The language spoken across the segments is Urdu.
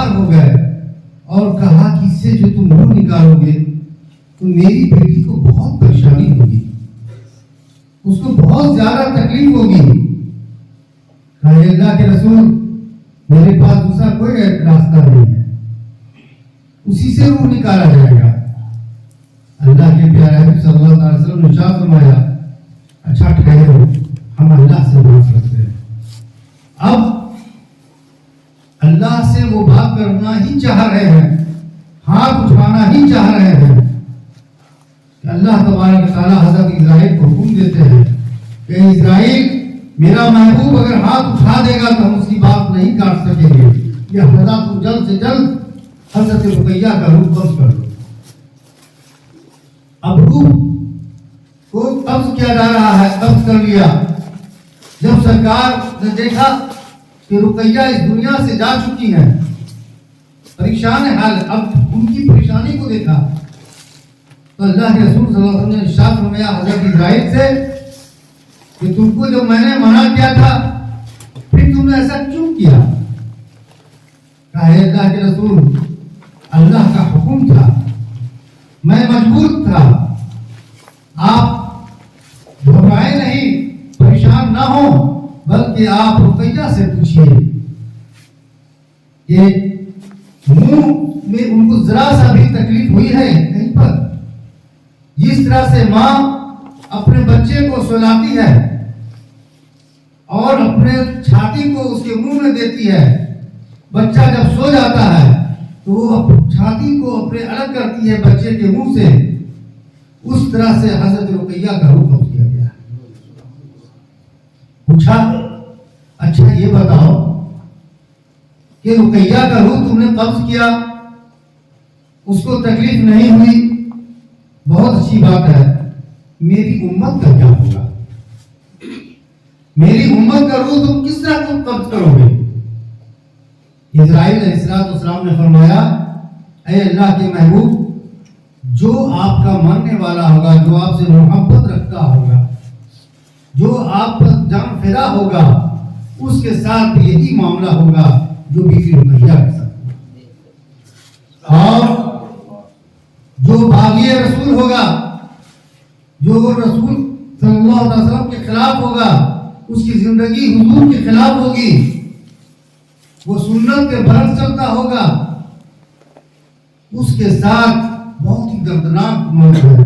بیزار ہو گئے اور کہا کہ اس سے جو تم روح نکالو گے تو میری بیٹی کو بہت پریشانی ہوگی، اس کو بہت زیادہ تکلیف ہوگی۔ کہا اللہ کے رسول میرے پاس دوسرا کوئی راستہ نہیں ہے، اسی سے روح نکالا جائے گا۔ اللہ کے پیارے حبیب صلی اللہ علیہ وسلم نے ارشاد فرمایا اچھا ٹھہرو، ہم اللہ سے بات کرتے ہیں۔ اب اللہ سے وہ بات کرنا ہی چاہ رہے ہیں، ہاتھ اٹھانا ہی چاہ رہے ہیں کہ اللہ تبارک و تعالیٰ حضرت اسرائیل کو حکم دیتے ہیں کہ اسرائیل میرا محبوب اگر ہاتھ اٹھا دے گا تو ہم اس کی بات نہیں کاٹ سکیں گے، لہذا تم جلد سے جلد حضرت رقیہ کا روح قبض کر لو۔ اب روح کو قبض کیا جا رہا ہے، قبض کر لیا۔ جب سرکار نے دیکھا کہ رقیہ اس دنیا سے جا چکی ہیں، پریشان حال، اب ان کی پریشانی کو دیکھا تو اللہ کے رسول صلی اللہ علیہ وسلم نے ارشاد فرمایا حضرت اسرائیل سے کہ تم کو جو میں نے منع کیا تھا پھر تم نے ایسا کیوں کیا؟ کہا ہے اللہ کے رسول اللہ کا حکم تھا، میں مجبور تھا، آپ گھبرائے نہیں، پریشان نہ ہو، بلکہ آپ رقیہ سے پوچھئے کہ منہ میں ان کو ذرا سا بھی تکلیف ہوئی ہے کہیں پر؟ جس طرح سے ماں اپنے بچے کو سلاتی ہے اور اپنے چھاتی کو اس کے منہ میں دیتی ہے، بچہ جب سو جاتا ہے تو وہ چھاتی کو اپنے الگ کرتی ہے بچے کے منہ سے، اس طرح سے حضرت رقیہ کا روح قبض کیا گیا۔ پوچھا اچھا یہ بتاؤ کہ رقیہ کا روح تم نے قبض کیا، اس کو تکلیف نہیں ہوئی، بہت اچھی بات ہے، میری امت کا کیا ہوگا؟ میری امت کا روح تم کس طرح تم قبض کرو گے؟ اسرائیل علیہ السلام نے فرمایا اے اللہ کے محبوب، جو آپ کا ماننے والا ہوگا، جو آپ سے محبت رکھتا ہوگا، جو آپ پر جان فدا ہوگا، اس کے ساتھ بھی یہی معاملہ ہوگا جو بیوی رقیہ کے ساتھ، اور جو باغی رسول ہوگا، جو رسول صلی اللہ علیہ وسلم کے خلاف ہوگا، اس کی زندگی حضور کے خلاف ہوگی، وہ سنت کے برعکس چلتا ہوگا، اس کے ساتھ بہت ہی دردناک موت ہے۔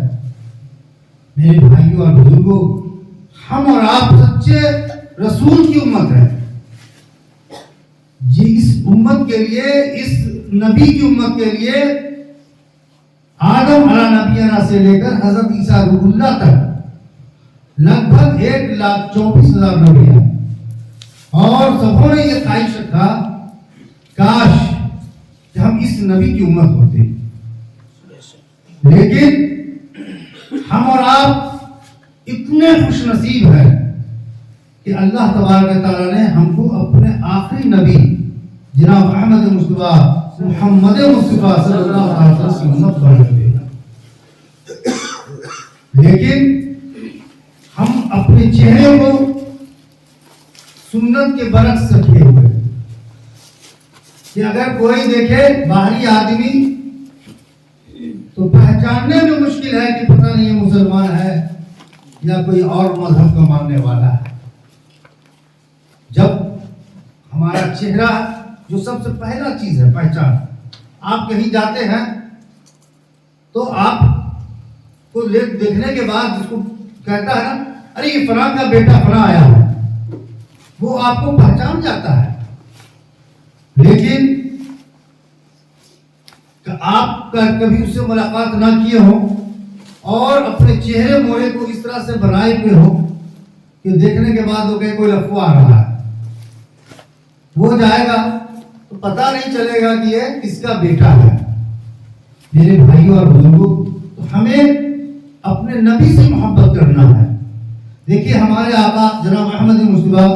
میرے بھائیوں اور بزرگوں، ہم اور آپ سچے رسول کی امت ہے، جی اس امت کے لیے، اس نبی کی امت کے لیے آدم علیہ نبینا سے لے کر حضرت عیسیٰ روح اللہ تک لگ بھگ 1,24,000 نبی ہیں، اور سبوں نے یہ خواہش رکھا کاش کہ ہم اس نبی کی امت ہوتے، لیکن ہم اور آپ اتنے خوش نصیب ہیں کہ اللہ تبارک تعالیٰ نے ہم کو اپنے آخری نبی جناب احمد مصطفیٰ محمد مصطفیٰ صلی اللہ علیہ وسلم کی امت بنا دیا، لیکن ہم اپنے چہرے کو سنت کے برعکس رکھے ہوئے کہ اگر کوئی دیکھے باہری آدمی تو پہچاننے میں مشکل ہے کہ پتہ نہیں یہ مسلمان ہے یا کوئی اور مذہب کا ماننے والا ہے۔ جب ہمارا چہرہ جو سب سے پہلا چیز ہے پہچان، آپ کہیں جاتے ہیں تو آپ کو دیکھنے کے بعد جس کو کہتا ہے نا ارے یہ فلاں کا بیٹا فلاں آیا ہے، وہ آپ کو پہچان جاتا ہے، لیکن آپ کبھی اس سے ملاقات نہ کیے ہو اور اپنے چہرے موڑے کو اس طرح سے بنائے ہوئے ہو کہ دیکھنے کے بعد وہ کہ کوئی لفظ آ رہا ہے، وہ جائے گا تو پتہ نہیں چلے گا کہ یہ کس کا بیٹا ہے۔ میرے بھائیوں اور بزرگوں، تو ہمیں اپنے نبی سے محبت کرنا ہے۔ دیکھیے ہمارے آقا جناب احمد مصطفیٰ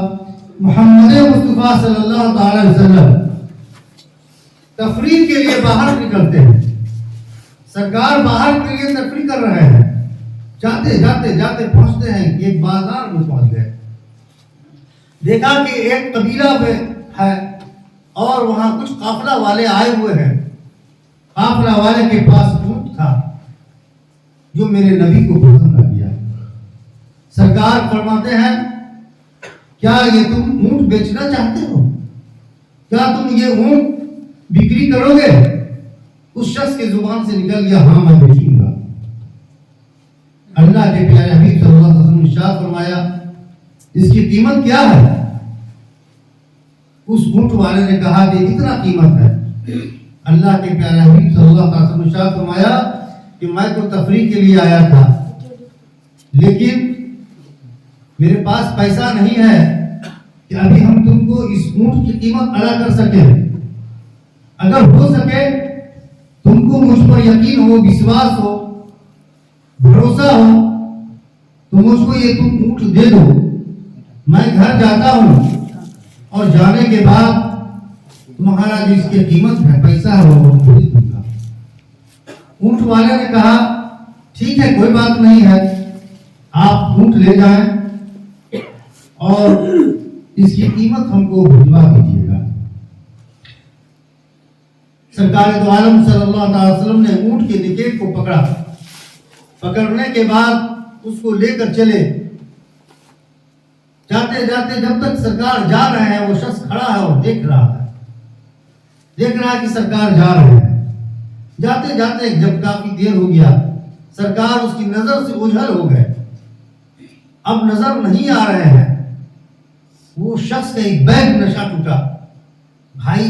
محمد مصطفیٰ صلی اللہ تعالی علیہ وسلم تفریح کے لیے باہر نکلتے ہیں، سرکار باہر کے لیے تفریح کر رہے ہیں، جاتے جاتے جاتے پہنچتے ہیں کہ ایک بازار میں پہنچ گئے، دیکھا کہ ایک قبیلہ ہے اور وہاں کچھ قافلہ والے آئے ہوئے ہیں. قافلہ والے کے پاس اونٹ تھا جو میرے نبی کو پسند آ گیا. سرکار فرماتے ہیں کیا یہ تم اونٹ بیچنا چاہتے ہو؟ کیا تم یہ اونٹ بکری کرو گے؟ اس شخص کے زبان سے نکل گیا ہاں میں بیچوں گا. اللہ کے پیارے حبیب صلی اللہ علیہ وسلم نے ارشاد فرمایا اس کی قیمت کیا ہے؟ اس اونٹ والے نے کہا کہ اتنا قیمت ہے. اللہ کے پیارے حبیب صلی اللہ علیہ وسلم نے ارشاد فرمایا کہ میں تو تفریح کے لیے آیا تھا لیکن میرے پاس پیسہ نہیں ہے کہ ابھی ہم تم کو اس اونٹ کی قیمت ادا کر سکیں. اگر ہو سکے تم کو مجھ پر یقین ہو، وشواس ہو، بھروسہ ہو تو مجھ کو یہ تم اونٹ دے دو. میں گھر جاتا ہوں اور جانے کے بعد تمہارا جس کی قیمت ہے پیسہ ہے وہ خرید دوں گا. اونٹ والے نے کہا ٹھیک ہے کوئی بات نہیں ہے، آپ اونٹ لے جائیں اور اس کی قیمت ہم کو بھجوا دیجیے گا. سرکار دو عالم صلی اللہ علیہ وسلم نے اونٹ کے نکیٹ کو پکڑا. پکڑنے کے بعد اس کو لے کر چلے. جاتے جاتے جب تک سرکار جا رہے ہیں وہ شخص کھڑا ہے اور دیکھ رہا ہے کہ سرکار جا رہے ہیں. جاتے جاتے جب کافی دیر ہو گیا سرکار اس کی نظر سے اوجھل ہو گئے، اب نظر نہیں آ رہے ہیں. وہ شخص کا ایک بیگ نشا ٹوٹا. بھائی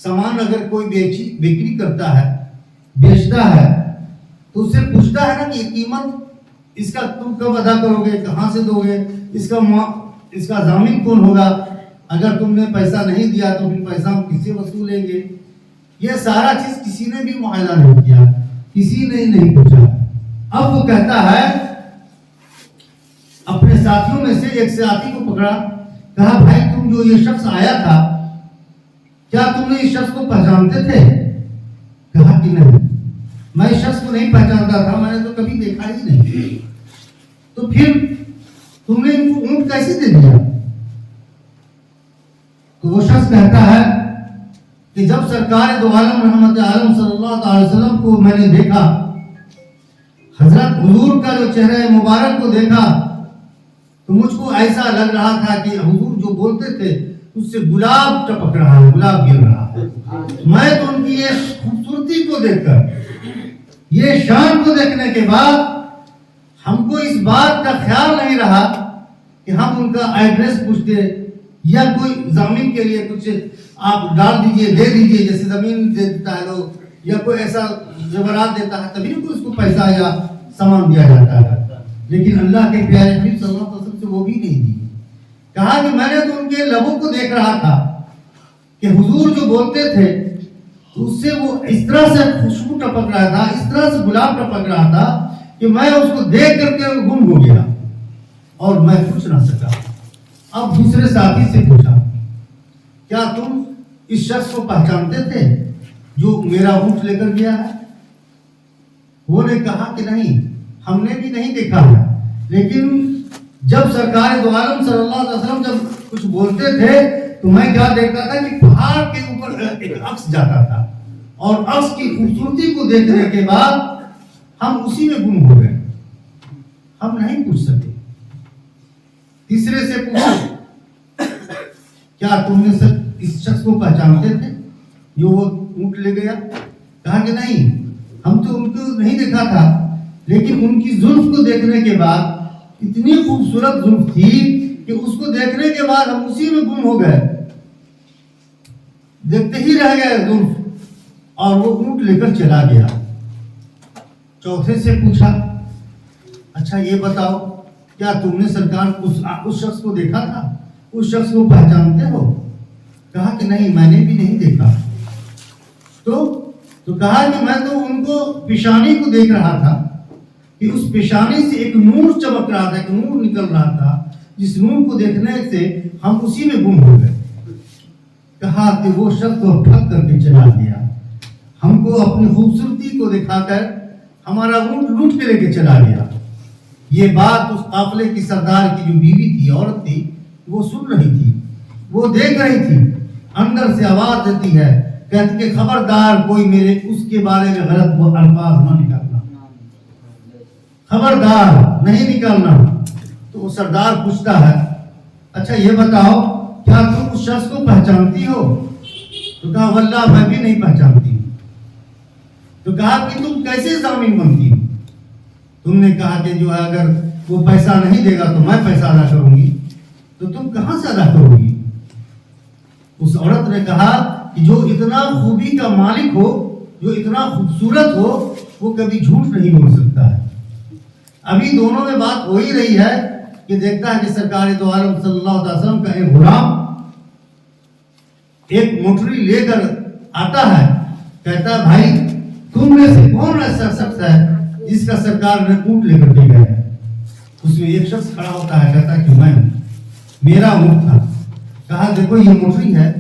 سامان اگر کوئی بکری کرتا ہے بیچتا ہے تو اس سے پوچھتا ہے نا کہ یہ قیمت اس کا تم کب ادا کرو گے، کہاں سے دو گے، اس کا ضامن کون ہوگا، اگر تم نے پیسہ نہیں دیا تو پھر پیسہ ہم کس سے وصولیں گے. یہ سارا چیز کسی نے بھی معاہدہ نہیں کیا، کسی نے نہیں پوچھا. اب وہ کہتا ہے اپنے ساتھیوں میں سے ایک ساتھی کو پکڑا، کہا بھائی تم جو یہ شخص آیا تھا کیا تم نے اس شخص کو پہچانتے تھے؟ کہا کہ نہیں میں اس شخص کو نہیں پہچانتا تھا، میں نے تو کبھی دیکھا ہی نہیں. تو پھر تم نے ان کو اونٹ کیسے دے دیا؟ تو وہ شخص کہتا ہے کہ جب سرکار دو عالم رحمت عالم صلی اللہ علیہ وسلم کو میں نے دیکھا، حضرت حضور کا جو چہرہ مبارک کو دیکھا تو مجھ کو ایسا لگ رہا تھا کہ حضور جو بولتے تھے اس سے گلاب ٹپک رہا ہے، گلاب گر رہا ہے. میں تو ان کی یہ خوبصورتی کو دیکھ کر، یہ شان کو دیکھنے کے بعد ہم کو اس بات کا خیال نہیں رہا کہ ہم ان کا ایڈریس پوچھتے یا کوئی زمین کے لیے کچھ آپ ڈال دیجئے، دے دیجئے، جیسے زمین دے دیتا ہے لوگ یا کوئی ایسا زیورات دیتا ہے تبھی کو اس کو پیسہ یا سامان دیا جاتا ہے. لیکن اللہ کے پیارے حبیب صلی اللہ علیہ وسلم سے وہ بھی نہیں دی. کہا کہ میں نے تو ان کے لبوں کو دیکھ رہا تھا کہ حضور جو بولتے تھے اس سے وہ اس طرح سے خوشبو ٹپک رہا تھا، اس طرح سے گلاب ٹپک رہا تھا کہ میں اس کو دیکھ کر کے گم ہو گیا اور میں پوچھ نہ سکا. اب دوسرے ساتھی سے پوچھا کیا تم اس شخص کو پہچانتے تھے جو میرا اونٹ لے کر گیا ہے؟ وہ نے کہا کہ نہیں ہم نے بھی نہیں دیکھا ہے، لیکن جب سرکار دو عالم صلی اللہ علیہ وسلم جب کچھ بولتے تھے تو میں کیا دیکھتا تھا کہ پہاڑ کے اوپر ایک عکس جاتا تھا اور عکس کی خوبصورتی کو دیکھنے کے بعد ہم اسی میں گم ہو گئے، ہم نہیں پوچھ سکے. تیسرے سے پوچھا کیا تم نے اس شخص کو پہچانتے تھے جو وہ اونٹ لے گیا؟ کہا کہ نہیں ہم تو ان کو نہیں دیکھا تھا، لیکن ان کی زلف کو دیکھنے کے بعد اتنی خوبصورت زلف تھی کہ اس کو دیکھنے کے بعد ہم اسی میں گم ہو گئے، دیکھتے ہی رہ گئے زلف، اور وہ اونٹ لے کر چلا گیا. چوتھے سے پوچھا اچھا یہ بتاؤ کیا تم نے سرکار اس شخص کو دیکھا تھا، اس شخص کو پہچانتے ہو؟ کہا کہ نہیں میں نے بھی نہیں دیکھا. تو کہا کہ میں تو ان کو پیشانی کو دیکھ رہا تھا کہ اس پیشانی سے ایک نور چمک رہا تھا، ایک نور نکل رہا تھا، جس نور کو دیکھنے سے ہم اسی میں گم ہو گئے. کہا کہ وہ شخص کو ٹھگ کر کے چلا گیا، ہم کو اپنی خوبصورتی کو دکھا کر ہمارا اونٹ لوٹ کے لے کے چلا گیا. یہ بات اس قافلے کی سردار کی جو بیوی تھی، عورت تھی، وہ سن رہی تھی، وہ دیکھ رہی تھی اندر سے آواز دیتی ہے، کہتی کہ خبردار کوئی میرے اس کے بارے میں غلط وہ الفاظ نہ نکالنا، خبردار نہیں نکالنا۔ تو وہ سردار پوچھتا ہے اچھا یہ بتاؤ کیا تم اس شخص کو پہچانتی ہو؟ تو کہا واللہ میں بھی نہیں پہچانتی۔ تو کہا کہ تم کیسے ضامن بنتی ہو؟ تم نے کہا کہ جو ہے اگر وہ پیسہ نہیں دے گا تو میں پیسہ ادا کروں گی، تو تم کہاں سے ادا کرو گی؟ اس عورت نے کہا کہ جو اتنا خوبی کا مالک ہو، جو اتنا خوبصورت ہو، وہ کبھی جھوٹ نہیں بول سکتا ہے۔ ابھی دونوں میں بات ہو ہی رہی ہے کہ دیکھتا ہے کہ سرکار دو عالم صلی اللہ علیہ وسلم کا ایک غلام ایک موٹری لے کر آتا ہے، کہتا ہے بھائی تم میں سے کون ایسا شخص ہے جس کا سرکار نے اونٹ لے کر دے گیا ہے؟ اس میں ایک شخص کھڑا ہوتا ہے، کہتا ہے کہ میں، میرا اونٹ تھا۔ کہا دیکھو یہ موٹری ہے،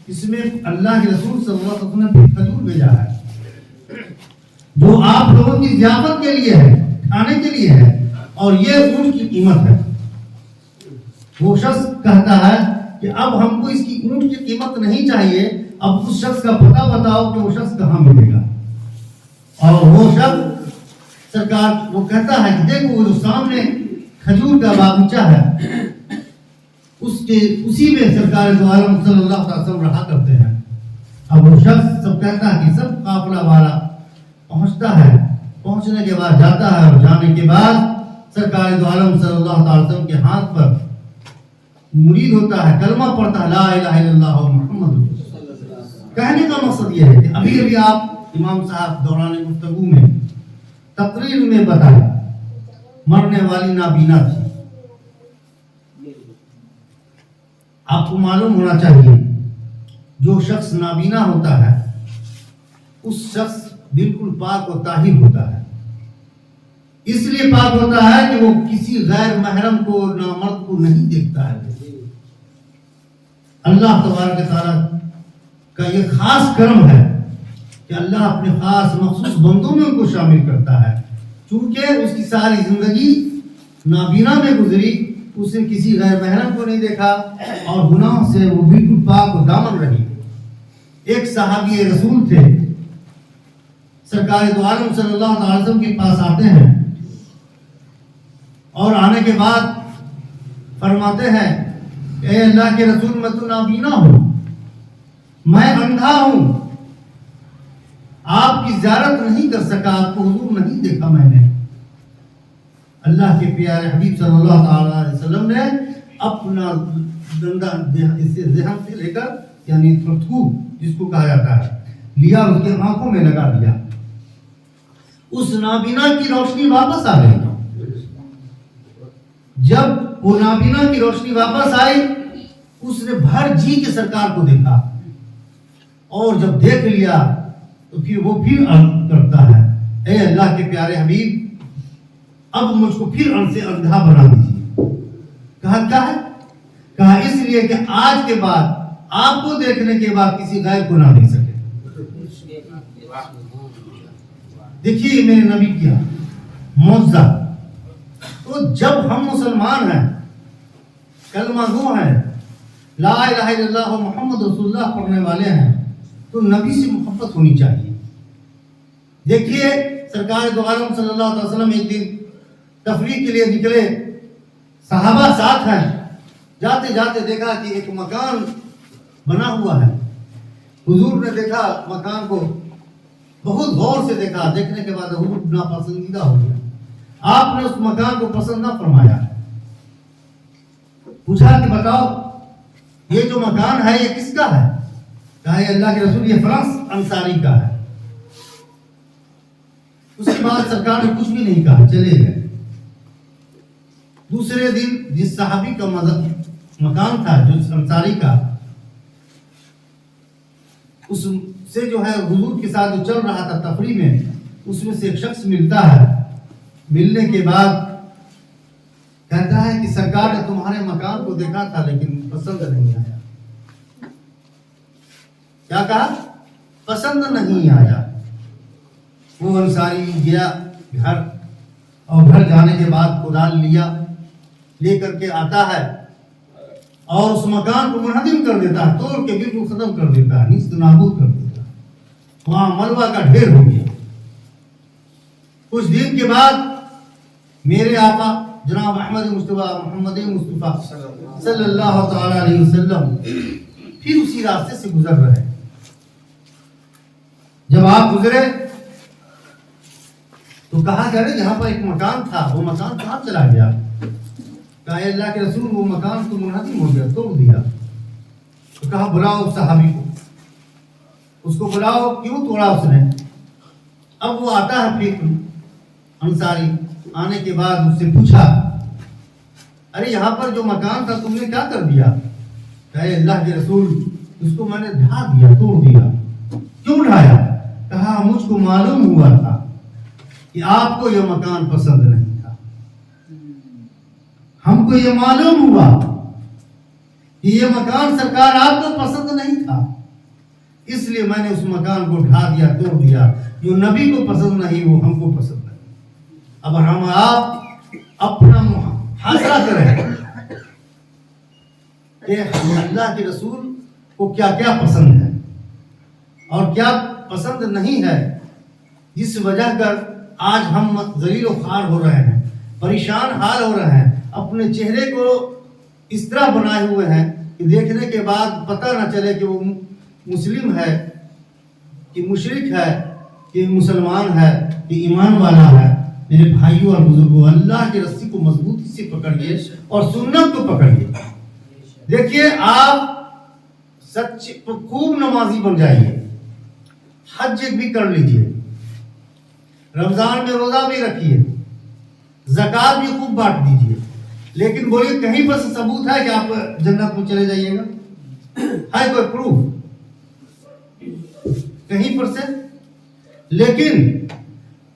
اس میں اللہ کے رسول صلی اللہ علیہ وسلم نے کھجور بھیجا ہے جو آپ لوگوں کی ضیافت کے لیے ہے، کھانے کے لیے ہے، اور یہ اونٹ کی قیمت ہے۔ وہ شخص کہتا ہے کہ اب ہم کو اس کی اونٹ کی قیمت نہیں چاہیے، اب اس شخص کا پتہ بتاؤ کہ وہ شخص کہاں ملے گا۔ اور وہ شخص سرکار وہ کہتا ہے کہ دیکھو وہ جو سامنے کھجور کا باغیچہ ہے، اسی میں سرکار دو عالم صلی اللہ علیہ وسلم رہا کرتے ہیں۔ اب وہ شخص سب کہتا ہے کہ سب قافلہ والا پہنچتا ہے، پہنچنے کے بعد جاتا ہے، اور جانے کے بعد سرکار دو عالم صلی اللہ علیہ وسلم کے ہاتھ پر مرید ہوتا ہے، کلمہ پڑھتا ہے لا الہ الا اللہ محمد رسول اللہ۔ کہنے کا مقصد یہ ہے کہ ابھی ابھی آپ امام صاحب دوران گفتگو میں تقریر میں بتایا مرنے والی نابینا تھی۔ آپ کو معلوم ہونا چاہیے جو شخص نابینا ہوتا ہے اس شخص بالکل پاک و طاہر ہوتا ہے۔ اس لیے پاک ہوتا ہے کہ وہ کسی غیر محرم کو، نامرد کو نہیں دیکھتا ہے۔ اللہ تبارک تعالیٰ کا یہ خاص کرم ہے کہ اللہ اپنے خاص مخصوص بندوں میں ان کو شامل کرتا ہے۔ چونکہ اس کی ساری زندگی نابینا میں گزری، اس نے کسی غیر محرم کو نہیں دیکھا، اور گناہ سے وہ بالکل پاک و دامن رہی۔ ایک صحابی رسول تھے، سرکار دو عالم صلی اللہ علیہ وسلم کے پاس آتے ہیں، اور آنے کے بعد فرماتے ہیں اے اللہ کے رسول میں تو نابینا ہوں، میں اندھا ہوں، آپ کی زیارت نہیں کر سکا، آپ کو حضور نہیں دیکھا میں نے۔ اللہ کے پیارے حبیب صلی اللہ علیہ وسلم نے اپنا ڈنڈا ذہن سے لے کر، یعنی تھرتھو جس کو کہا جاتا ہے، لیا، اس کے آنکھوں میں لگا دیا۔ اس نابینا کی روشنی واپس آ گئی۔ جب وہ نابینا کی روشنی واپس آئی، اس نے بھر جی کے سرکار کو دیکھا، اور جب دیکھ لیا تو پھر وہ پھر عرض کرتا ہے اے اللہ کے پیارے حبیب اب مجھ کو پھر ان سے اندھا بنا دیجیے۔ کہا کیا ہے؟ کہا اس لیے کہ آج کے بعد آپ کو دیکھنے کے بعد کسی غیر کو نہ دیکھ سکے۔ دیکھیے میرے نبی کیا معجزہ۔ تو جب ہم مسلمان ہیں، کلمہ گو ہیں، لا الہ الا اللہ محمد رسول اللہ پڑھنے والے ہیں، تو نبی سے محبت ہونی چاہیے۔ دیکھیے سرکار دو عالم صلی اللہ علیہ وسلم ایک دن تفریح کے لیے نکلے، صحابہ ساتھ ہیں، جاتے جاتے دیکھا کہ ایک مکان بنا ہوا ہے۔ حضور نے دیکھا مکان کو، بہت غور سے دیکھا، دیکھنے کے بعد حضور ناپسندیدہ ہو گیا۔ آپ نے اس مکان کو پسند نہ فرمایا، پوچھا کہ بتاؤ یہ جو مکان ہے یہ کس کا ہے؟ کہا یہ اللہ کے رسول یہ فرانس انصاری کا ہے۔ اس کے بعد سرکار نے کچھ بھی نہیں کہا، چلے گئے۔ دوسرے دن جس صحابی کا مکان تھا، جو انصاری کا، اس سے جو ہے حضور کے ساتھ جو چل رہا تھا تفریح میں، اس میں سے ایک شخص ملتا ہے۔ ملنے کے بعد کہتا ہے کہ سرکار نے تمہارے مکان کو دیکھا تھا لیکن پسند نہیں آیا۔ کیا کہا؟ پسند نہیں آیا۔ وہ انصاری گیا گھر، اور گھر جانے کے بعد کدال لیا، لے کر کے آتا ہے، اور اس مکان کو منہدم کر دیتا ہے، توڑ کے بالکل ختم کر دیتا ہے، نیست نابود کر دیتا ہے، وہاں ملبہ کا ڈھیر ہو گیا۔ کچھ دن کے بعد میرے آقا جناب احمد مصطفیٰ محمد مصطفیٰ صلی اللہ تعالی علیہ وسلم پھر اسی راستے سے گزر رہے۔ جب آپ گزرے تو کہا کہ ارے یہاں پر ایک مکان تھا، وہ مکان کہاں چلا گیا؟ کہا اے اللہ کے رسول وہ مکان تو منہدم ہو گیا، توڑ دیا۔ تو کہا بلاؤ اس صحابی کو، اس کو بلاؤ، کیوں توڑا اس نے؟ اب وہ آتا ہے پھر انصاری، آنے کے بعد اس سے پوچھا ارے یہاں پر جو مکان تھا تم نے کیا کر دیا؟ کہا اے اللہ کے رسول اس کو میں نے ڈھا دیا، توڑ دیا۔ کیوں ڈھایا؟ کہا مجھ کو معلوم ہوا تھا کہ آپ کو یہ مکان پسند نہیں تھا، ہم کو یہ معلوم ہوا کہ یہ مکان سرکار آپ کو پسند نہیں تھا، اس لیے میں نے اس مکان کو ڈھا دیا، توڑ دیا۔ جو نبی کو پسند نہیں وہ ہم کو پسند نہیں۔ اب ہم آپ اپنا محاسبہ کریں کہ اللہ کے رسول کو کیا کیا پسند ہے اور کیا پسند نہیں ہے، جس وجہ کر آج ہم ذلیل و خوار ہو رہے ہیں، پریشان حال ہو رہے ہیں، اپنے چہرے کو اس طرح بنائے ہوئے ہیں کہ دیکھنے کے بعد پتہ نہ چلے کہ وہ مسلم ہے کہ مشرک ہے کہ مسلمان ہے کہ ایمان والا ہے۔ میرے بھائیوں اور بزرگوں، اللہ کی رسی کو مضبوطی سے پکڑیے اور سنت کو پکڑیے۔ دیکھیے آپ سچ خوب نمازی بن جائیے، حج بھی کر لیجئے، رمضان میں روزہ بھی رکھیے، زکوٰۃ بھی خوب بانٹ دیجئے، لیکن بولیے کہیں پر ثبوت ہے کہ آپ جنت میں چلے جائیے گا؟ ہے کوئی پروف کہیں پر سے؟ لیکن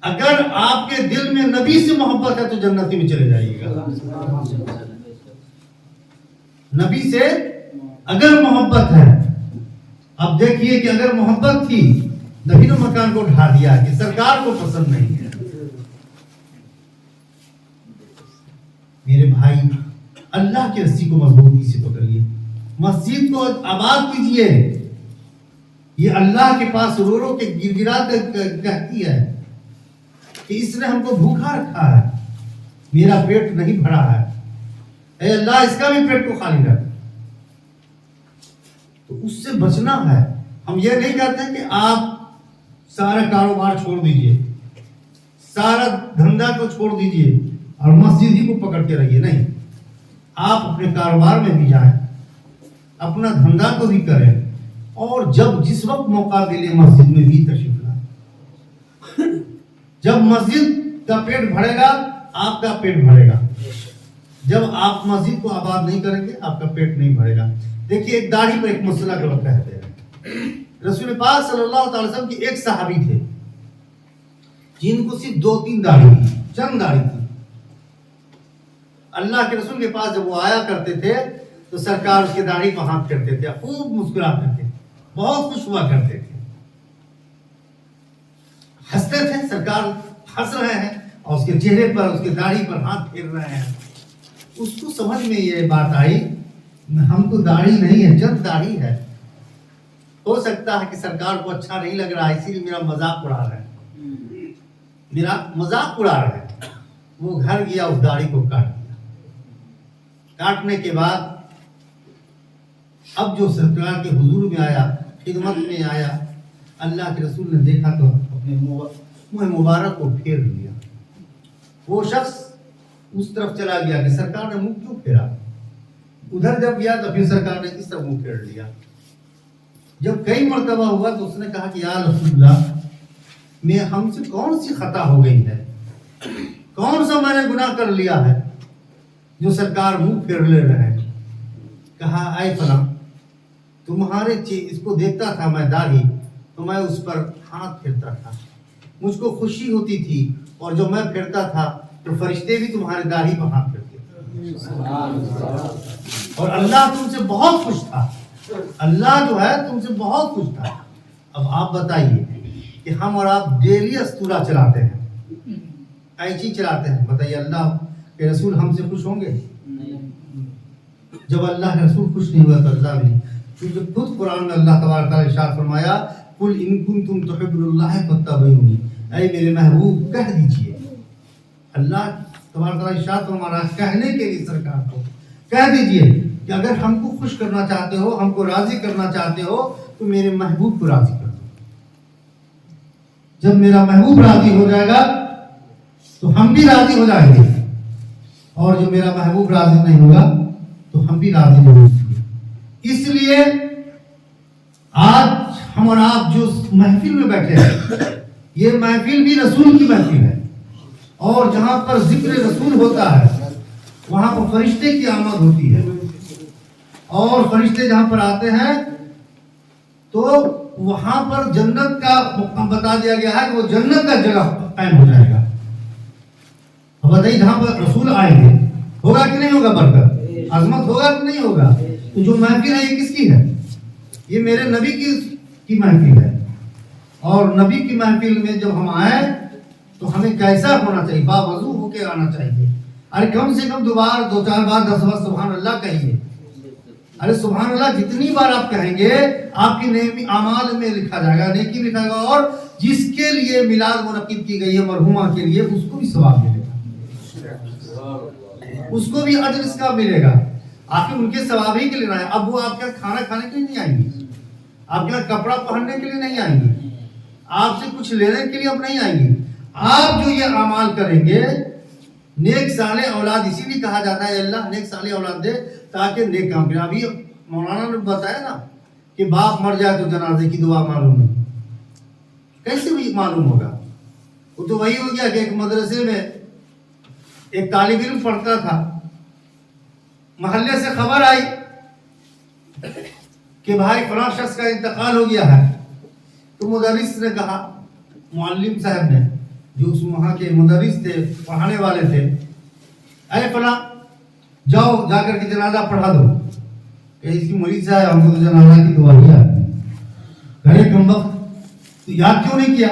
اگر آپ کے دل میں نبی سے محبت ہے تو جنتی میں چلے جائیے گا۔ نبی سے اگر محبت ہے، اب دیکھیے کہ اگر محبت تھی نبی نے مکان کو ڈھا دیا کہ سرکار کو پسند نہیں ہے۔ میرے بھائی اللہ کی رسی کو مضبوطی سے پکڑیے، مسجد کو آباد کیجیے۔ یہ اللہ کے پاس رو رو کے گر گرا کر کہتی ہے کہ اس نے ہم کو بھوکا رکھا ہے، میرا پیٹ نہیں بھرا ہے، اے اللہ اس کا بھی پیٹ کو خالی رکھ۔ تو اس سے بچنا ہے۔ ہم یہ نہیں کہتے کہ آپ سارا کاروبار چھوڑ دیجئے، سارا دھندا کو چھوڑ دیجئے اور مسجد ہی کو پکڑ کے رہیے، نہیں، آپ اپنے کاروبار میں بھی جائیں، اپنا دھندا کو بھی کریں، اور جب جس وقت موقع ملے مسجد میں بھی تشریف لائیں۔ جب مسجد کا پیٹ بھرے گا آپ کا پیٹ بھرے گا، جب آپ مسجد کو آباد نہیں کریں گے آپ کا پیٹ نہیں بھرے گا۔ دیکھیے ایک داڑھی پر ایک مسئلہ کو کہتے ہیں، رسول پاک صلی اللہ تعالی وسلم کی ایک صحابی تھے جن کو صرف 2-3 داڑھی تھی، چند داڑھی تھی۔ اللہ کے رسول کے پاس جب وہ آیا کرتے تھے تو سرکار اس کے داڑھی پر ہاتھ کرتے تھے، خوب مسکراتے تھے، بہت خوش ہوا کرتے تھے، ہنستے تھے، سرکار ہنس رہے ہیں اور اس کے چہرے پر اس کے داڑھی پر ہاتھ پھیر رہے ہیں۔ اس کو سمجھ میں یہ بات آئی ہم کو داڑھی نہیں ہے، چند داڑھی ہے، ہو سکتا ہے کہ سرکار کو اچھا نہیں لگ رہا ہے اسی لیے میرا مذاق اڑا رہے ہیں، میرا مذاق اڑا رہے ہیں۔ وہ گھر گیا، اس داڑھی کو کاٹ دیا۔ کاٹنے کے بعد اب جو سرکار کے حضور میں آیا، خدمت میں آیا، اللہ کے رسول نے دیکھا تو اپنے منہ مبارک کو پھیر لیا۔ وہ شخص اس طرف چلا گیا کہ سرکار نے منہ کیوں پھیرا؟ ادھر جب گیا تو پھر سرکار نے اس طرف منہ پھیر لیا۔ جب کئی مرتبہ ہوا تو اس نے کہا کہ یا رسول اللہ، میں ہم سے کون سی خطا ہو گئی ہے، کون سا میں نے گناہ کر لیا ہے جو سرکار منہ پھیر لے رہے ہیں؟ کہا اے فلاں، تمہارے اس کو دیکھتا تھا میں داڑھی تو میں اس پر ہاتھ پھیرتا تھا، مجھ کو خوشی ہوتی تھی، اور جو میں پھیرتا تھا تو فرشتے بھی تمہارے داڑھی پر ہاتھ پھیرتے تھے، اور اللہ تم سے بہت خوش تھا، اللہ جو ہے تم سے بہت خوش تھا۔ اب آپ بتائیے کہ ہم اور آپ ڈیلی استورا چلاتے ہیں، قینچی چلاتے ہیں، بتائیے اللہ کے رسول ہم سے خوش ہوں گے؟ جب اللہ کے رسول خوش نہیں ہوا تو اللہ بھی نہیں. کیونکہ خود قرآن میں اللہ تبارک تعالیٰ ارشاد فرمایا قل ان کنتم تحبون اللہ فاتبعونی، اے میرے محبوب کہہ دیجئے. اللہ تبارک تعالیٰ ارشاد فرمایا کہنے کے لیے سرکار کو کہہ دیجئے کہ اگر ہم کو خوش کرنا چاہتے ہو، ہم کو راضی کرنا چاہتے ہو تو میرے محبوب کو راضی کر دو. جب میرا محبوب راضی ہو جائے گا تو ہم بھی راضی ہو جائیں گے، اور جو میرا محبوب راضی نہیں ہوگا تو ہم بھی راضی نہیں ہوں گے. اس لیے آج ہم اور آپ جو محفل میں بیٹھے ہیں، یہ محفل بھی رسول کی محفل ہے، اور جہاں پر ذکر رسول ہوتا ہے وہاں پر فرشتے کی آمد ہوتی ہے، اور فرشتے جہاں پر آتے ہیں تو وہاں پر جنت کا مقام بتا دیا گیا ہے کہ وہ جنت کا جگہ قائم ہو جائے گا. اب بتائیے جہاں پر رسول آئیں گے ہوگا کہ نہیں ہوگا، برکت عظمت ہوگا کہ نہیں ہوگا. تو جو محفل ہے یہ کس کی ہے؟ یہ میرے نبی کی محفل ہے. اور نبی کی محفل میں جب ہم آئیں تو ہمیں کیسا ہونا چاہیے؟ باوضو ہو کے آنا چاہیے. ارے کم سے کم 2 بار 2-4 بار 10 بار سبحان اللہ کہیے. ارے سبحان اللہ جتنی بار آپ کہیں گے آپ کی نیکی اعمال میں لکھا جائے گا، نیکی لکھا جائے گا. اور جس کے لیے میلاد منعقد کی گئی ہے مرحومہ کے لیے، اس کو بھی ثواب ملے گا، اس کو بھی اجر اس کا ملے گا. آخر ان کے ثواب ہی کے لیے آئے. اب وہ آپ کے کھانا کھانے کے لیے نہیں آئیں گی، آپ کے کپڑا پہننے کے لیے نہیں آئیں گی، آپ سے کچھ لینے کے لیے اب نہیں آئیں گی. آپ جو یہ اعمال کریں گے، نیک صالح اولاد، اسی لیے کہا جاتا ہے اللہ نیک صالح اولاد دے تاکہ نیک کام کریں. ابھی مولانا نے بتایا نا کہ باپ مر جائے تو جنازے کی دعا معلوم نہیں. کیسے بھی معلوم ہوگا؟ وہ تو وہی ہو گیا کہ ایک مدرسے میں ایک طالب علم پڑھتا تھا، محلے سے خبر آئی کہ بھائی فلاں شخص کا انتقال ہو گیا ہے. تو مدرس نے کہا، معلم صاحب نے جو اس وہاں کے مدرس تھے، پڑھانے والے تھے، اے فلاں جاؤ جا کر کے جنازہ پڑھا دو. کہ اس کی مولوی صاحب ہم کو تو جنازہ کی دعا ہی آتی ہے. گھر کم وقت تو یاد کیوں نہیں کیا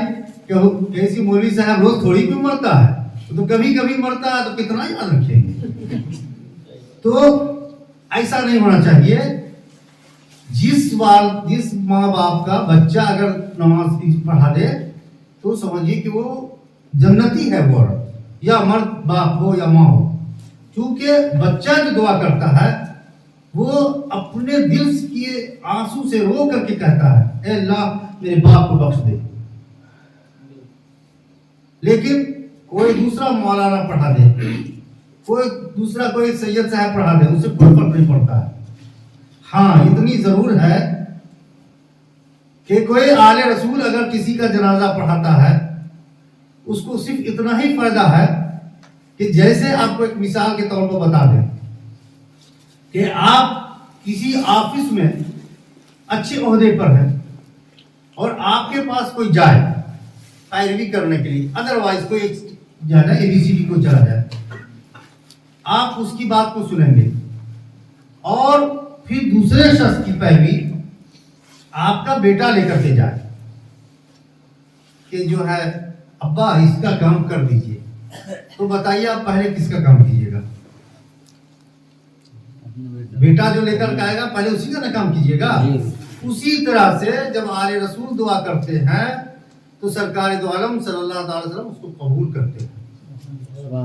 کہ ایسی مولوی صاحب روز تھوڑی کوئی مرتا ہے، تو کبھی کبھی مرتا ہے تو کتنا یاد رکھیں گے. تو ایسا نہیں ہونا چاہیے. جس ماں باپ کا بچہ اگر نماز پڑھا دے تو سمجھیے کہ وہ جنتی ہے، وہ یا مرد باپ ہو یا ماں ہو. کیونکہ بچہ جو دعا کرتا ہے وہ اپنے دل کے آنسو سے رو کر کے کہتا ہے اے اللہ میرے باپ کو بخش دے. لیکن کوئی دوسرا مولانا پڑھا دے، کوئی دوسرا کوئی سید صاحب پڑھا دے، اسے کوئی فرق نہیں پڑتا ہے. ہاں اتنی ضرور ہے کہ کوئی آل رسول اگر کسی کا جنازہ پڑھاتا ہے اس کو صرف اتنا ہی فائدہ ہے کہ جیسے آپ کو ایک مثال کے طور پر بتا دیں کہ آپ کسی آفس میں اچھے عہدے پر ہیں اور آپ کے پاس کوئی جائے پیروی کرنے کے لیے، ادروائز کوئی جانا ABCD کو چلا جائے، آپ اس کی بات کو سنیں گے. اور پھر دوسرے شخص کی پیروی آپ کا بیٹا لے کر کے جائے کہ جو ہے ابا اس کا کام کر دیجئے، تو بتائیے آپ پہلے کس کا کام کیجئے گا؟ بیٹا جو لے کر کے آئے گا پہلے اسی کا نہ کام کیجئے گا. اسی طرح سے جب آل رسول دعا کرتے ہیں تو سرکار دو عالم صلی اللہ علیہ وسلم اس کو قبول کرتے ہیں،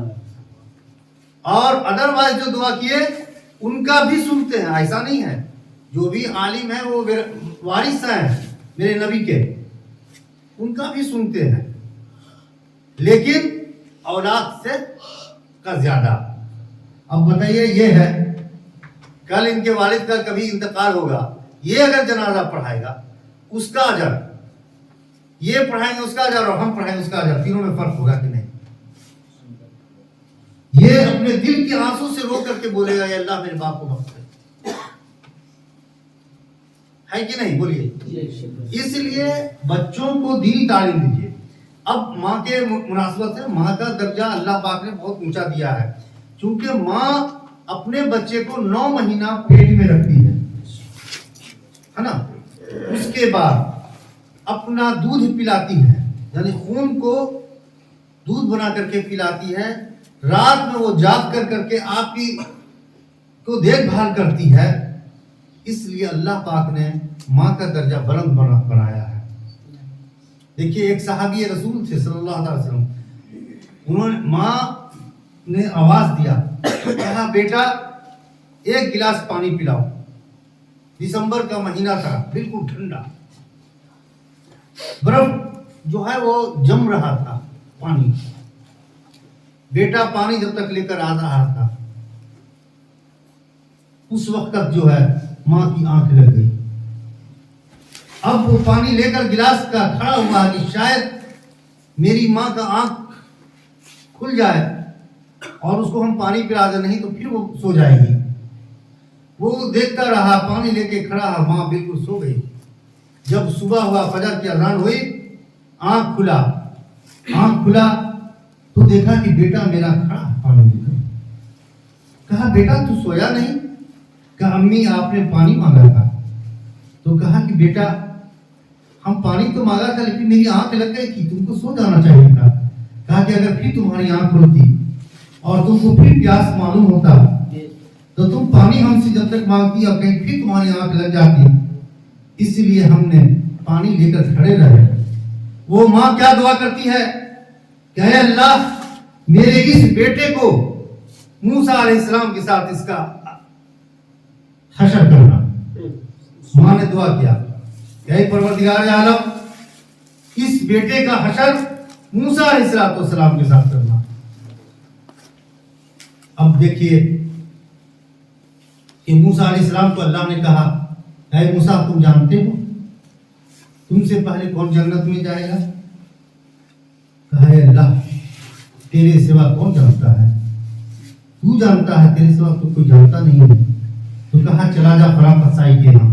اور ادروائز جو دعا کیے ان کا بھی سنتے ہیں. ایسا نہیں ہے، جو بھی عالم ہے وہ وارث ہیں میرے نبی کے، ان کا بھی سنتے ہیں، لیکن اولاد سے کا زیادہ. اب بتائیے یہ ہے کل ان کے والد کا کبھی انتقال ہوگا، یہ اگر جنازہ پڑھائے گا اس کا اجر، یہ پڑھائیں گے اس کا اجر اور ہم پڑھائیں گے اس کا اجر، تینوں میں فرق ہوگا کہ نہیں؟ یہ اپنے دل کے آنسو سے رو کر کے بولے گا یا اللہ میرے باپ کو بخش دے، ہے کہ نہیں؟ بولیے. اس لیے بچوں کو دینی تعلیم دیجیے. اب ماں کے مناسبت سے ماں کا درجہ اللہ پاک نے بہت اونچا دیا ہے، چونکہ ماں اپنے بچے کو 9 مہینہ پیٹ میں رکھتی ہے نا. اس کے بعد اپنا دودھ پلاتی ہے، یعنی خون کو دودھ بنا کر کے پلاتی ہے. رات میں وہ جاگ کر کے آپ کی کو دیکھ بھال کرتی ہے، اس لیے اللہ پاک نے ماں کا درجہ بلند بنایا ہے۔ دیکھیے ایک صحابی رسول تھے صلی اللہ علیہ وسلم، انہوں نے ماں نے آواز دیا، کہا بیٹا ایک گلاس پانی پلاؤ۔ دسمبر کا مہینہ تھا، بالکل ٹھنڈا، برف جو ہے وہ جم رہا تھا پانی۔ بیٹا پانی جب تک لے کر آ رہا تھا، اس وقت تک جو ہے ماں کی آنکھ لگ گئی۔ اب وہ پانی لے کر گلاس کا کھڑا ہوا کہ شاید میری ماں کا آنکھ کھل جائے اور اس کو ہم پانی پلا دیں، نہیں تو پھر وہ سو جائے گی۔ وہ دیکھتا رہا، پانی لے کے کھڑا ہے، ماں بالکل سو گئی۔ جب صبح ہوا، فجر کی اذان ہوئی، آنکھ کھلا تو دیکھا کہ بیٹا میرا کھڑا پانی لے کر۔ کہا بیٹا تو سویا نہیں؟ کہا امی آپ نے پانی مانگا تھا۔ تو کہا کہ بیٹا ہم پانی تو مانگا تھا لیکن میری آنکھ لگ گئی تھی، تم کو سو جانا چاہیے تھا۔ کہا کہ اگر پھر تمہاری آنکھ کھلتی اور تم کو پھر پیاس معلوم ہوتا تو تم پانی ہم سے جب تک مانگتی اور کہیں پھر تمہاری آنکھ لگ جاتی، اس لیے ہم نے پانی لے کر کھڑے رہے۔ وہ ماں کیا دعا کرتی ہے کہ اے اللہ میرے اس بیٹے کو موسیٰ علیہ السلام کے ساتھ اس کا حشر کرنا۔ ماں نے دعا کیا کہ اے پروردگار عالم اس بیٹے کا حشر موسیٰ علیہ السلام کے ساتھ کرنا۔ اب دیکھیے کہ موسیٰ علیہ السلام کو اللہ نے کہا اے موسیٰ تم جانتے ہو تم سے پہلے کون جنت میں جائے گا؟ کہا اے اللہ تیرے سوا کون جانتا ہے، تو جانتا ہے، تیرے سوا تو کوئی جانتا نہیں ہے۔ تو کہا چلا جا فلاں قصائی کے یہاں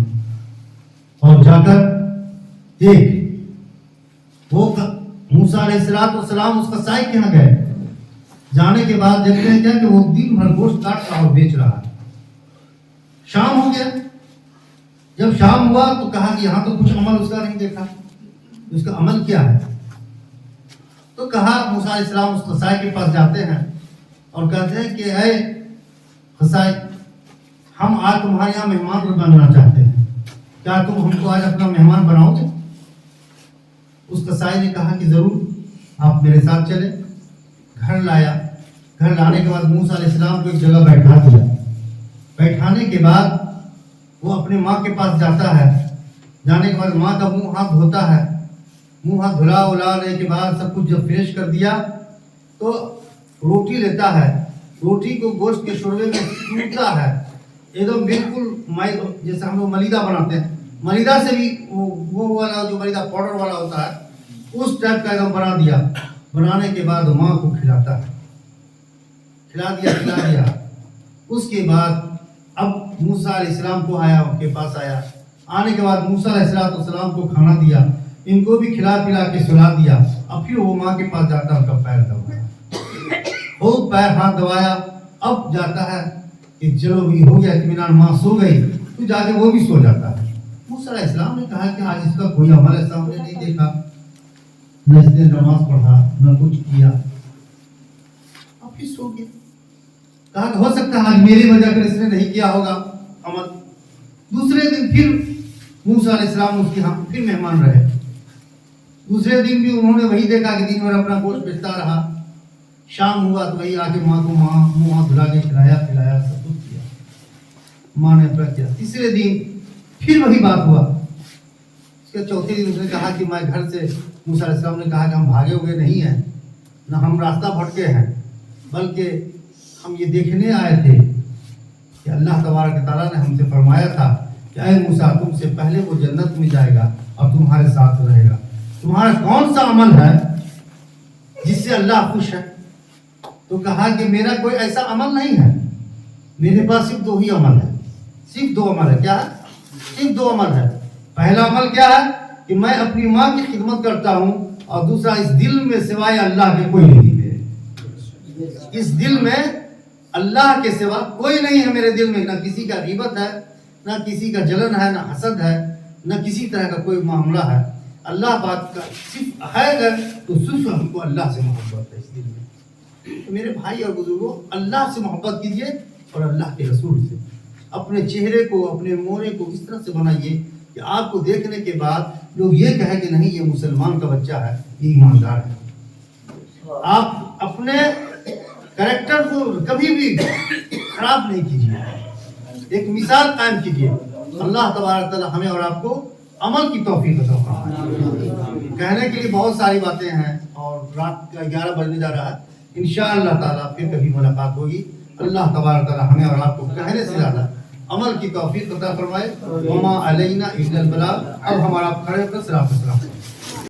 اور جا کر دیکھ۔ وہ موسیٰ علیہ السلام اس قصائی کے یہاں گئے۔ جانے کے بعد دیکھتے ہیں کیا کہ وہ دن بھر گوشت کاٹ رہا اور بیچ رہا ہے۔ شام ہو گیا، جب شام ہوا تو کہا کہ یہاں تو کچھ عمل اس کا نہیں دیکھا، اس کا عمل کیا ہے؟ تو کہا موسیٰ علیہ السلام اس قصائی کے پاس جاتے ہیں اور کہتے ہیں کہ اے قصائی ہم آج تمہارے یہاں مہمان بننا چاہتے ہیں، کیا تم ہم کو آج اپنا مہمان بناؤ گے؟ اس قصائی نے کہا کہ ضرور آپ میرے ساتھ چلیں۔ گھر لایا، گھر لانے کے بعد موسیٰ علیہ السلام کو ایک جگہ بیٹھا دیا۔ بیٹھانے کے بعد وہ اپنے ماں کے پاس جاتا ہے۔ جانے کے بعد ماں کا منہ ہاتھ دھوتا ہے، منہ ہاتھ دھلانے کے بعد سب کچھ جب فریش کر دیا تو روٹی لیتا ہے، روٹی کو گوشت کے شوربے میں ٹوٹتا ہے، ایک دم بالکل جیسے ہم لوگ ملیدہ بناتے ہیں، ملیدہ سے بھی وہ والا جو ملیدہ پاؤڈر والا ہوتا ہے اس ٹائپ کا ایک دم بنا دیا۔ بنانے کے بعد ماں کو کھلاتا ہے، کھلا دیا۔ اس کے بعد اب موسیٰ علیہ السلام کو آیا، ان کے پاس آیا، آنے کے بعد موسیٰ علیہ السلام کو کھانا دیا، ان کو بھی کھلا پلا کے سلا دیا۔ اب پھر وہ ماں کے پاس جاتا ہے، ان کا پیر دبایا، خوب پیر ہاتھ دبایا۔ اب جاتا ہے کہ چلو بھی ہو گیا اطمینان، ماں سو گئی، تو جا کے وہ بھی سو جاتا ہے۔ موسیٰ علیہ السلام نے کہا کہ آج اس کا کوئی عمل ایسا ہم نے نہیں دیکھا، نہ اس نے نماز پڑھا نہ کچھ کیا، اب پھر سو گیا۔ کہا کہ ہو سکتا ہے آج میری وجہ کر اس نے نہیں کیا ہوگا عمل۔ دوسرے دن پھر موسیٰ علیہ السلام اس کے ہاں پھر مہمان رہے۔ دوسرے دن بھی انہوں نے وہی دیکھا کہ دن بھر اپنا گوشت بیچتا رہا۔ شام ہوا تو وہی آ کے ماں کو منہ ہاتھ دھلا کے کھلایا پلایا، سب کچھ کیا، ماں نے اپنا کیا۔ تیسرے دن پھر وہی بات ہوا۔ اس کے چوتھے دن اس نے کہا کہ میں گھر سے، موسیٰ علیہ السلام نے کہا کہ ہم بھاگے ہوئے نہیں ہیں، نہ ہم راستہ بھٹکے ہیں، بلکہ ہم یہ دیکھنے آئے تھے کہ اللہ تبارک تعالیٰ نے ہم سے فرمایا تھا کہ اے موسیٰ تم سے پہلے وہ جنت میں جائے گا اور تمہارے ساتھ رہے گا۔ تمہارا کون سا عمل ہے جس سے اللہ خوش ہے؟ تو کہا کہ میرا کوئی ایسا عمل نہیں ہے، میرے پاس صرف دو ہی عمل ہے، صرف دو عمل ہے۔ کیا ہے؟ صرف دو عمل ہے۔ پہلا عمل کیا ہے کہ میں اپنی ماں کی خدمت کرتا ہوں، اور دوسرا اس دل میں سوائے اللہ کے کوئی نہیں ہے۔ اس دل میں اللہ کے سوا کوئی نہیں ہے میرے دل میں، نہ کسی کا غیبت ہے، نہ کسی کا جلن ہے، نہ حسد ہے، نہ کسی طرح کا کوئی معاملہ ہے۔ اللہ پاک کا صرف ہے اگر تو صرف ہم کو اللہ سے محبت ہے اس دل میں۔ تو میرے بھائی اور بزرگوں، اللہ سے محبت کیجئے، اور اللہ کے رسول سے. اپنے چہرے کو اپنے مونے کو اس طرح سے بنائیے کہ آپ کو دیکھنے کے بعد لوگ یہ کہیں کہ نہیں یہ مسلمان کا بچہ ہے, یہ ایماندار ہے. آپ اپنے کریکٹر کو کبھی بھی خراب نہیں کیجیے, ایک مثال قائم کیجیے. اللہ تبارک تعالیٰ ہمیں اور آپ کو عمل کی توفیق عطا فرمائے. کہنے کے لیے بہت ساری باتیں ہیں اور رات کا 11 بجنے جا رہا ہے. انشاءاللہ تعالیٰ پھر کبھی ملاقات ہوگی. اللہ تبارک تعالیٰ ہمیں اور آپ کو کہنے سے زیادہ عمل کی توفیق عطا فرمائے. وما علینا الا البلاغ. اب ہمارا کھڑے ہو کر صراط